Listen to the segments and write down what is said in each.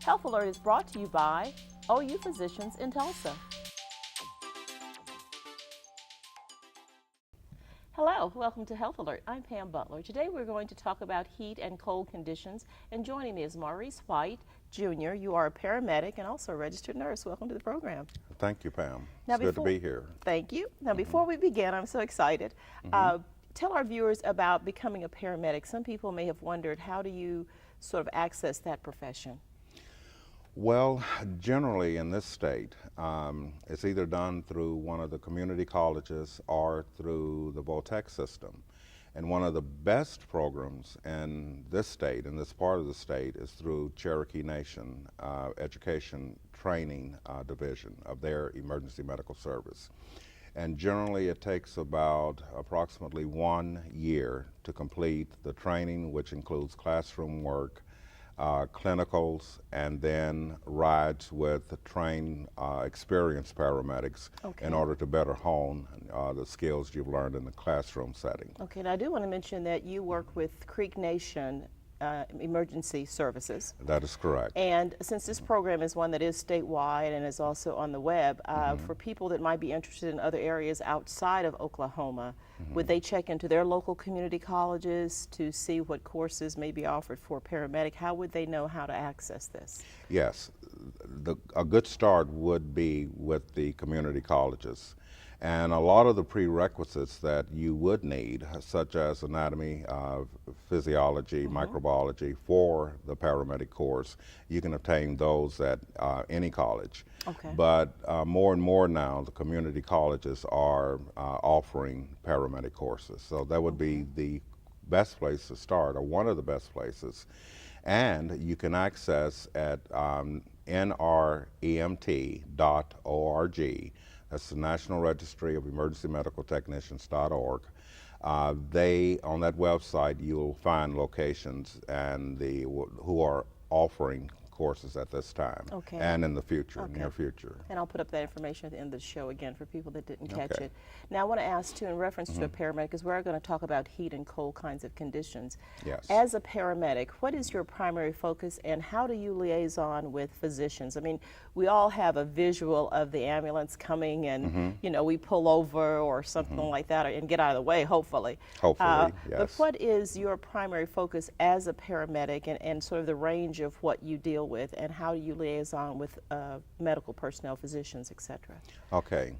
Health Alert is brought to you by OU Physicians in Tulsa. Hello, welcome to Health Alert. I'm Pam Butler. Today we're going to talk about heat and cold conditions, and joining me is Maurice White, Jr. You are a paramedic and also a registered nurse. Welcome to the program. Thank you, Pam. Now, It's good to be here. Thank you. Now, before we begin, I'm so excited. Tell our viewers about becoming a paramedic. Some people may have wondered, how do you sort of access that profession? Well, generally in this state, it's either done through one of the community colleges or through the Voltech system. And one of the best programs in this state, in this part of the state, is through Cherokee Nation Education Training Division of their Emergency Medical Service. And generally it takes about approximately 1 year to complete the training, which includes classroom work, clinicals, and then rides with trained, experienced paramedics in order to better hone the skills you've learned in the classroom setting. Okay, and I do want to mention that you work with Creek Nation Emergency Services. That is correct. And since this program is one that is statewide and is also on the web, for people that might be interested in other areas outside of Oklahoma, would they check into their local community colleges to see what courses may be offered for paramedic? How would they know how to access this? Yes, a good start would be with the community colleges. And a lot of the prerequisites that you would need, such as anatomy, physiology, microbiology for the paramedic course, you can obtain those at any college. Okay. But more and more now, the community colleges are offering paramedic courses. So that would be the best place to start, or one of the best places. And you can access at nremt.org. That's the National Registry of Emergency Medical Technicians.org. They, on that website, you'll find locations and who are offering courses at this time and in the future, near future. And I'll put up that information at the end of the show again for people that didn't catch it. Now I want to ask too, in reference to a paramedic, because we're going to talk about heat and cold kinds of conditions. Yes. As a paramedic, what is your primary focus and how do you liaison with physicians? I mean, we all have a visual of the ambulance coming and, you know, we pull over or something like that and get out of the way, hopefully. Hopefully, yes. But what is your primary focus as a paramedic and sort of the range of what you deal with, and how do you liaison with medical personnel, physicians, etc.? Okay.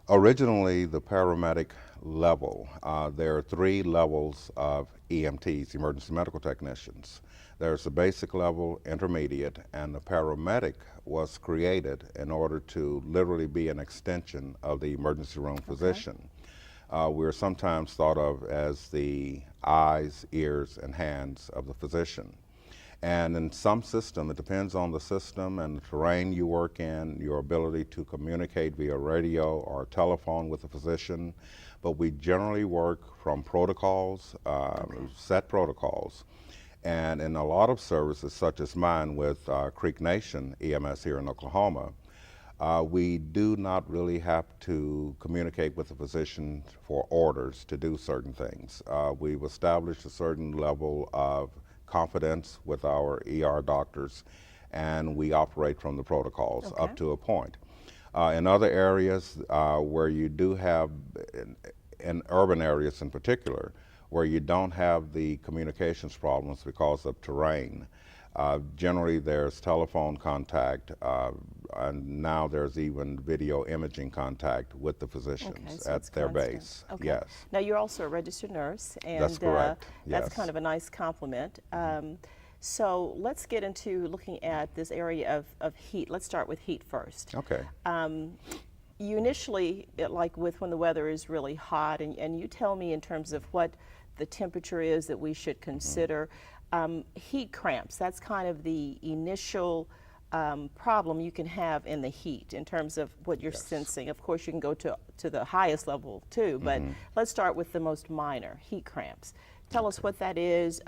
Originally, the paramedic level, there are 3 levels of EMTs, emergency medical technicians. There's the basic level, intermediate, and the paramedic was created in order to literally be an extension of the emergency room physician. We're sometimes thought of as the eyes, ears, and hands of the physician. And in some system, it depends on the system and the terrain you work in, your ability to communicate via radio or telephone with the physician. But we generally work from protocols, set protocols. And in a lot of services, such as mine with Creek Nation EMS here in Oklahoma, we do not really have to communicate with the physician for orders to do certain things. We've established a certain level of confidence with our ER doctors, and we operate from the protocols up to a point. In other areas where you do have, in urban areas in particular, where you don't have the communications problems because of terrain, generally there's telephone contact, and now there's even video imaging contact with the physicians at their base. Yes. Now you're also a registered nurse, and that's correct. That's kind of a nice compliment. So let's get into looking at this area of heat. Let's start with heat first. Okay. You initially, like with when the weather is really hot, and you tell me in terms of what the temperature is that we should consider. Heat cramps, that's kind of the initial problem you can have in the heat in terms of what you're sensing. Of course, you can go to the highest level too, but let's start with the most minor, heat cramps. Tell us what that is,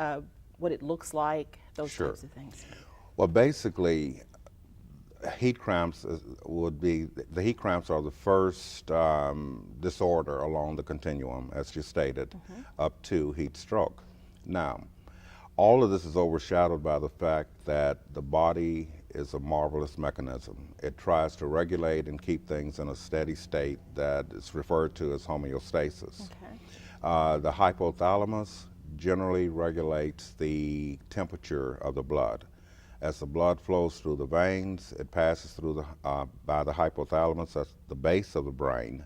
what it looks like, those types of things. Well, basically, heat cramps would be, the heat cramps are the first disorder along the continuum, as you stated, up to heat stroke. Now, All of this is overshadowed by the fact that the body is a marvelous mechanism. It tries to regulate and keep things in a steady state that is referred to as homeostasis. Okay. The hypothalamus generally regulates the temperature of the blood. As the blood flows through the veins, it passes through by the hypothalamus at the base of the brain.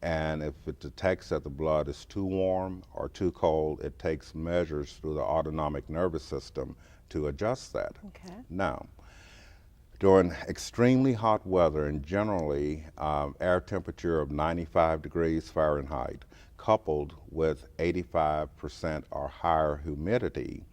And if it detects that the blood is too warm or too cold, it takes measures through the autonomic nervous system to adjust that. Okay. Now, during extremely hot weather, and generally air temperature of 95 degrees Fahrenheit, coupled with 85% or higher humidity,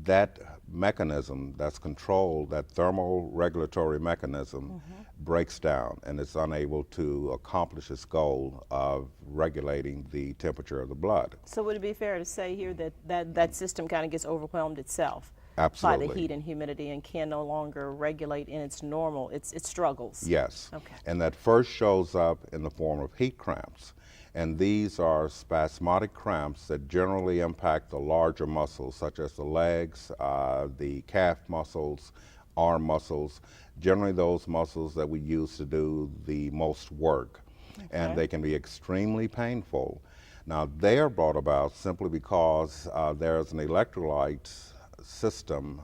that mechanism that's controlled, that thermal regulatory mechanism, breaks down and it's unable to accomplish its goal of regulating the temperature of the blood. So would it be fair to say here that that system kind of gets overwhelmed itself Absolutely. by the heat and humidity and can no longer regulate in its normal, it struggles? Yes. Okay. And that first shows up in the form of heat cramps. And these are spasmodic cramps that generally impact the larger muscles, such as the legs, the calf muscles, arm muscles, generally those muscles that we use to do the most work. Okay. And they can be extremely painful. Now, they are brought about simply because there's an electrolyte system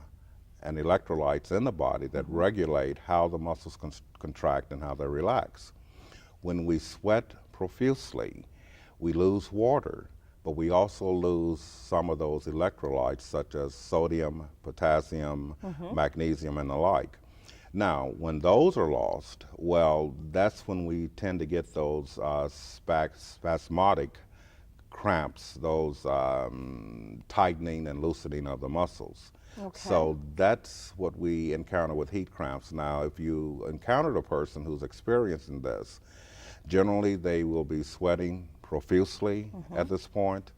and electrolytes in the body that regulate how the muscles contract and how they relax. When we sweat profusely, we lose water, but we also lose some of those electrolytes such as sodium, potassium, magnesium, and the like. Now, when those are lost, well, that's when we tend to get those spasmodic cramps, those tightening and loosening of the muscles. Okay. So that's what we encounter with heat cramps. Now, if you encountered a person who's experiencing this, generally they will be sweating profusely at this point.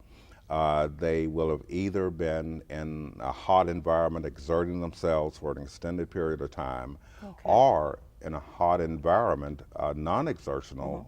They will have either been in a hot environment exerting themselves for an extended period of time, or in a hot environment, non-exertional,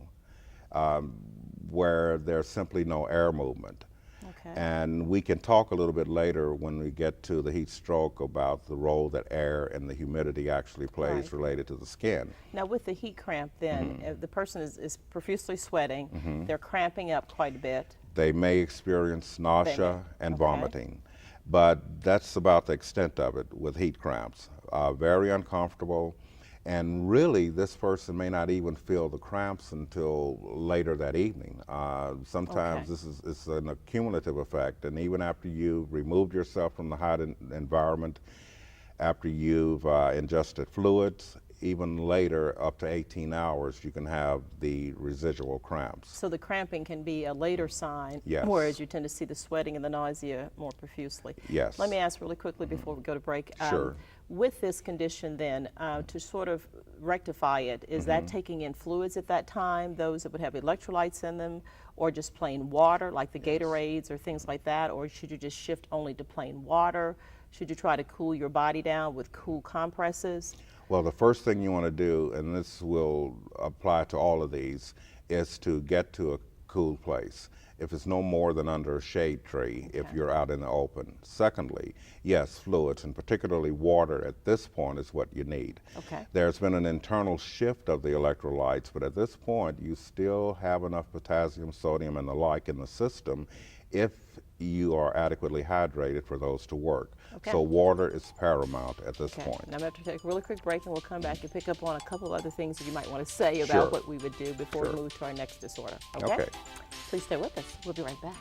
where there's simply no air movement. Okay. And we can talk a little bit later when we get to the heat stroke about the role that air and the humidity actually plays Right. related to the skin. Now with the heat cramp then, if the person is profusely sweating, they're cramping up quite a bit. They may experience nausea and Okay. vomiting, but that's about the extent of it with heat cramps. Very uncomfortable, and really this person may not even feel the cramps until later that evening. Sometimes Okay. it's an accumulative effect, and even after you've removed yourself from the hot environment, after you've ingested fluids, even later, up to 18 hours, you can have the residual cramps. So the cramping can be a later sign, Yes. whereas you tend to see the sweating and the nausea more profusely. Yes. Let me ask really quickly before we go to break. Sure. With this condition then, to sort of rectify it, is that taking in fluids at that time, those that would have electrolytes in them, or just plain water, like the Gatorades or things like that, or should you just shift only to plain water? Should you try to cool your body down with cool compresses? Well, the first thing you want to do, and this will apply to all of these, is to get to a cool place. If it's no more than under a shade tree, if you're out in the open. Secondly, yes, fluids, and particularly water at this point is what you need. Okay. There's been an internal shift of the electrolytes, but at this point you still have enough potassium, sodium, and the like in the system if you are adequately hydrated for those to work. Okay. So water is paramount at this Okay. point. Now I'm going to have to take a really quick break and we'll come back and pick up on a couple of other things that you might want to say about Sure. what we would do before Sure. we move to our next disorder. Okay? Okay. Please stay with us. We'll be right back.